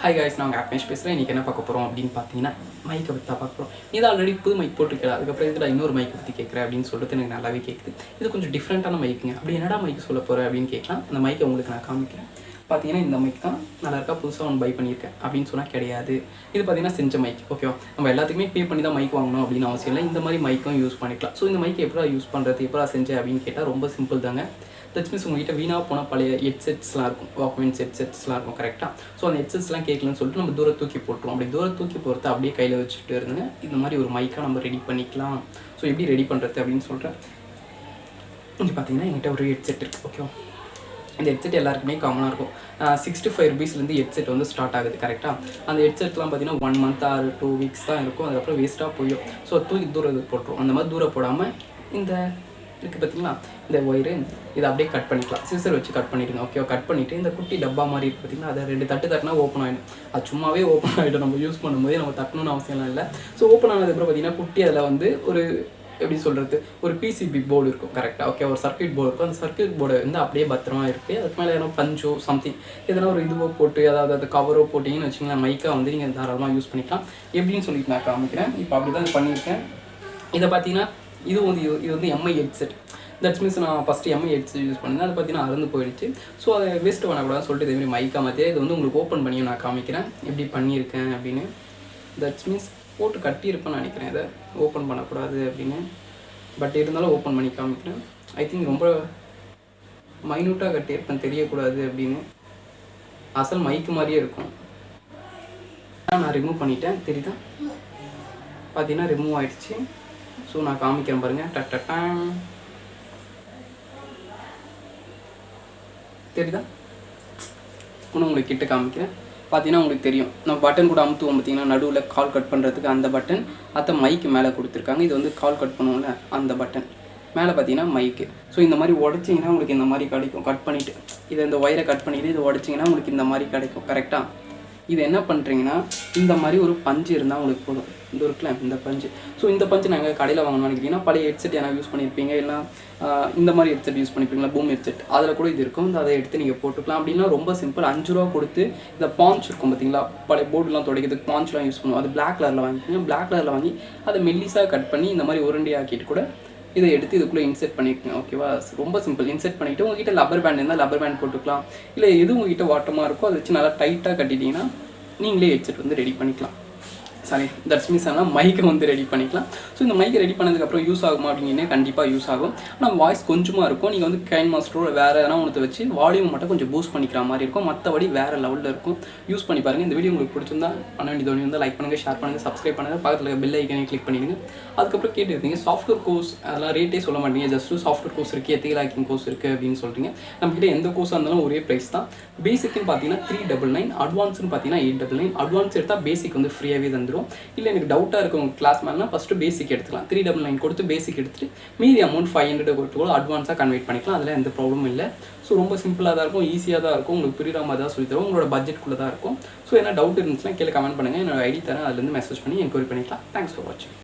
Hi guys, நான் ஆக்மேஷ் பேசுகிறேன். இன்றைக்கி என்ன பார்க்க போகிறோம் அப்படின்னு பார்த்தீங்கன்னா மைக்கை பற்றி தான் பார்க்க போகிறோம். இது ஆல்ரெடி புது மைக் போட்டிருக்கல, அதுக்கப்புறம் இதில் இன்னொரு மைக்கை பற்றி கேட்குறேன் அப்படின்னு சொல்லிட்டு எனக்கு நல்லாவே கேட்குது. இது கொஞ்சம் டிஃப்ரெண்ட்டான மைக்குங்க. அப்படி என்னடா மைக்கு சொல்ல போகிறேன் அப்படின்னு கேட்கலாம். அந்த மைக்கை உங்களுக்கு நான் காமிக்கிறேன். பார்த்தீங்கன்னா இந்த மைக் தான் நல்லா இருக்கா, புதுசாக ஒன்று பை பண்ணியிருக்கேன் அப்படின்னு சொன்னால் கிடையாது. இது பார்த்தீங்கன்னா செஞ்ச மைக். ஓகேவா, நம்ம எல்லாத்துக்குமே பே பண்ணி தான் மைக் வாங்கணும் அப்படின்னு அவசியம் இல்லை. இந்த மாதிரி மைக்கும் யூஸ் பண்ணிக்கலாம். ஸோ இந்த மைக்கை எப்படா யூஸ் பண்ணுறது, எப்படா செஞ்சேன் அப்படின்னு கேட்டால் ரொம்ப சிம்பிள் தாங்க. தட்ஸ் மீன்ஸ் உங்கள்கிட்ட வீணாக போனால் பழைய ஹெட்செட்ஸ்லாம் இருக்கும், வாக்மேன்ஸ் ஹெட்செட்ஸ்லாம் இருக்கும் கரெக்டாக. ஸோ அந்த ஹெட்செட்ஸ்லாம் கேட்கலன்னு சொல்லிட்டு நம்ம தூரம் தூக்கி போட்டுருவோம். அப்படி தூரம் தூக்கி போகிறத அப்படியே கையில் வச்சுட்டு இருந்துங்க இந்த மாதிரி ஒரு மைக்காக நம்ம ரெடி பண்ணிக்கலாம். ஸோ எப்படி ரெடி பண்ணுறது அப்படின்னு சொல்கிறேன். இங்கே பார்த்தீங்கன்னா என்கிட்ட ஒரு ஹெட்செட் இருக்குது. ஓகேவா, இந்த ஹெட்செட் எல்லாருக்குமே காமனாக இருக்கும். 65 ரூபீஸ்லேருந்து ஹெட்செட் வந்து ஸ்டார்ட் ஆகுது கரெக்டாக. அந்த ஹெட்செட்லாம் பார்த்தீங்கன்னா 1 மந்த் ஆர் 2 வீக்ஸ் தான் இருக்கும். அதுக்கப்புறம் வேஸ்ட்டாக போயிடும். ஸோ தூக்கி தூரம் போட்டுரும். அந்த மாதிரி தூரம் போடாமல் இந்த இருக்குது பார்த்தீங்களா, இந்த ஒயரு இதை அப்படியே கட் பண்ணிக்கலாம். சிசர் வச்சு கட் பண்ணிடுங்க. ஓகேவா, கட் பண்ணிவிட்டு இந்த குட்டி டப்பா மாதிரி இருக்குது பார்த்தீங்கன்னா, அதை 2 தட்டு தட்டினா ஓப்பன் ஆகிடும். அது சும்மாவே ஓப்பன் ஆகிடும். நம்ம யூஸ் பண்ணும்போதே நம்ம தட்டணும்னு அவசியம்லாம் இல்லை. ஸோ ஓப்பன் ஆனதுக்கப்புறம் பார்த்தீங்கன்னா குட்டி அதில் வந்து ஒரு எப்படி சொல்கிறது, ஒரு பிசிபி போர்டு இருக்கும் கரெக்டாக. ஓகே, ஒரு சர்க்யூட் போர்டு இருக்கும். அந்த சர்க்யூட் போர்டு வந்து அப்படியே பத்திரமா இருக்குது. அதுக்கு மேலே எதனா பஞ்சோ சம்திங் எதனா ஒரு இதுவோ போட்டு, அதாவது அது கவரோ போட்டிங்கன்னு வச்சிங்கன்னா மைக்காக வந்து நீங்கள் தாராளமாக யூஸ் பண்ணிக்கலாம். எப்படின்னு சொல்லிட்டு நான் காமிக்கிறேன். இப்போ அப்படி தான் பண்ணியிருக்கேன். இதை பார்த்தீங்கன்னா இது வந்து எம்ஐ ஹெட்செட். தட்ஸ் மீன்ஸ் நான் ஃபஸ்ட்டு எம்ஐ ஹெட்செட் யூஸ் பண்ணேன். அது பார்த்தீங்கன்னா அறந்து போயிடுச்சு. ஸோ அதை வேஸ்ட் பண்ணக்கூடாதுன்னு சொல்லிட்டு இதேமாதிரி மைக்கா மாற்றியே இது வந்து உங்களுக்கு ஓப்பன் பண்ணியும் நான் காமிக்கிறேன் எப்படி பண்ணியிருக்கேன் அப்படின்னு. தட்ஸ் மீன்ஸ் போட்டு கட்டியிருப்பேன்னு நினைக்கிறேன். இதை ஓப்பன் பண்ணக்கூடாது அப்படின்னு, பட் இருந்தாலும் ஓப்பன் பண்ணி காமிக்கிறேன். ஐ திங்க் ரொம்ப மைன்யூட்டாக கட்டியிருப்பேன், தெரியக்கூடாது அப்படின்னு. அசல் மைக்கு மாதிரியே இருக்கும். நான் ரிமூவ் பண்ணிட்டேன். தெரியுதா, பார்த்தீங்கன்னா ரிமூவ் ஆகிடுச்சு. ஸோ நான் காமிக்கிறேன் பாருங்கள். டட்டான் தெரியுதா, இன்னும் உங்களுக்கு கிட்ட காமிக்கிறேன். பார்த்தீங்கன்னா உங்களுக்கு தெரியும், நம்ம பட்டன் கூட அமுத்துவோம் பார்த்தீங்கன்னா நடுவில் கால் கட் பண்ணுறதுக்கு அந்த பட்டன். அதை மைக்கு மேலே கொடுத்துருக்காங்க. இது வந்து கால் கட் பண்ணுவோம்ல அந்த பட்டன் மேலே பார்த்தீங்கன்னா மைக்கு. ஸோ இந்த மாதிரி உடச்சிங்கன்னா உங்களுக்கு இந்த மாதிரி கிடைக்கும். கட் பண்ணிவிட்டு இதை இந்த ஒயரை கட் பண்ணிவிட்டு இதை உடச்சிங்கன்னா உங்களுக்கு இந்த மாதிரி கிடைக்கும் கரெக்டாக. இது என்ன பண்ணுறீங்கன்னா இந்த மாதிரி ஒரு பஞ்சு இருந்தால் உங்களுக்கு போதும். இந்த இருக்குல்ல இந்த பஞ்சு. ஸோ இந்த பஞ்சு நாங்கள் கடையில் வாங்கணும்னு நினைக்கிறீங்கன்னா பழைய ஹெட்செட் என்ன யூஸ் பண்ணியிருப்பீங்க, இல்லை இந்த மாதிரி ஹெட்செட் யூஸ் பண்ணியிருப்பீங்களா, பூம் ஹெட்செட், அதில் கூட இது இருக்கும். அதை எடுத்து நீங்கள் போட்டுக்கலாம். அப்படின்னா ரொம்ப சிம்பிள். 5 ரூபா கொடுத்து இந்த பாஞ்ச் இருக்கும் பார்த்தீங்களா, பழைய போர்டுலாம் துடைக்கிறதுக்கு பாஞ்ச்லாம் யூஸ் பண்ணுவோம். அது பிளாக் கலரில் வாங்கிக்கிங்க. பிளாக் கலரில் வாங்கி அதை மெல்லிஸாக கட் பண்ணி இந்த மாதிரி உருண்டை ஆக்கிட்டு கூட இதை எடுத்து இதுக்குள்ளே இன்செர்ட் பண்ணிக்கோங்க. ஓகேவா, ரொம்ப சிம்பிள். இன்செர்ட் பண்ணிவிட்டு உங்கள்கிட்ட லப்பர் பேண்ட் இருந்தால் லப்பர் பேண்ட் போட்டுக்கலாம். இல்லை எது உங்கள்கிட்ட வாட்டமாக இருக்கோ அதை வச்சு நல்லா டைட்டாக கட்டிட்டிங்கன்னா நீங்களே ஹெட்செட் வந்து ரெடி பண்ணிக்கலாம். சாரி, தட்ஸ் மீன்ஸ் ஆனால் மைக்கை வந்து ரெடி பண்ணிக்கலாம். ஸோ இந்த மைக்கை ரெடி பண்ணதுக்கப்புறம் யூஸ் ஆகுமா அப்படின்னா கண்டிப்பாக யூஸ் ஆகும். ஆனால் வாய்ஸ் கொஞ்சமாக இருக்கும். நீங்கள் வந்து கைன் மாஸ்டரோட வேறு எதனா ஒன்று வச்சு வால்யூம் மட்டும் கொஞ்சம் பூஸ்ட் பண்ணிக்கிற மாதிரி இருக்கும். மற்றபடி வேறு லெவலில் இருக்கும். யூஸ் பண்ணி பாருங்கள். இந்த வீடியோ உங்களுக்கு பிடிச்சிருந்தா பண்ண வேண்டியது வந்து லைக் பண்ணுங்கள், ஷேர் பண்ணுங்கள், சப்ஸ்கிரைப் பண்ணுங்கள், பக்கத்தில் பெல் ஐக்கனை கிளிக் பண்ணிடுங்க. அதுக்கப்புறம் கேட்டுருந்தீங்க சாஃப்ட்வேர் கோர்ஸ், அதெல்லாம் ரேட்டே சொல்ல மாட்டீங்க. ஜஸ்ட்டு சாஃப்ட்வேர் கோர்ஸ் இருக்குது, எத்திக்கல் ஹேக்கிங் கோர்ஸ் இருக்குது அப்படின்னு சொல்கிறீங்க. நம்மகிட்ட எந்த கோர்ஸாக இருந்தாலும் ஒரே ப்ரைஸ் தான். பேசிக்னு பார்த்தீங்கன்னா 399, அட்வான்ஸ்னு பார்த்தீங்கன்னா 899. அட்வான்ஸ் எடுத்தால் பேசிக் வந்து ஃப்ரீயாகவே தந்துடும். இல்லை எனக்கு டவுட்டாக இருக்கும் உங்கள் கிளாஸ் மேலே ஃபஸ்ட்டு பேசிக் எடுத்துக்கலாம். 399 கொடுத்து பேசிக் எடுத்துகிட்டு மீதி அமௌண்ட் 500 கொடுத்து கூட அட்வான்ஸாக கன்வெர்ட் பண்ணிக்கலாம். அதில் எந்த ப்ராப்ளமும் இல்லை. ஸோ ரொம்ப சிம்பிளாக தான் இருக்கும், ஈஸியாக தான் இருக்கும். உங்களுக்கு புரியுற மாதிரி தான் சொல்லி தரும். உங்களோட பட்ஜெட்குள்ளே தான் இருக்கும். ஸோ என்ன டவுட் இருந்துச்சுன்னா கீழே கமெண்ட் பண்ணுங்கள். என்னோட ஐடி தரேன், அதுலேருந்து மெசேஜ் பண்ணி என்கொயரி பண்ணிக்கலாம். தேங்க்ஸ் ஃபார் வாட்சிங்.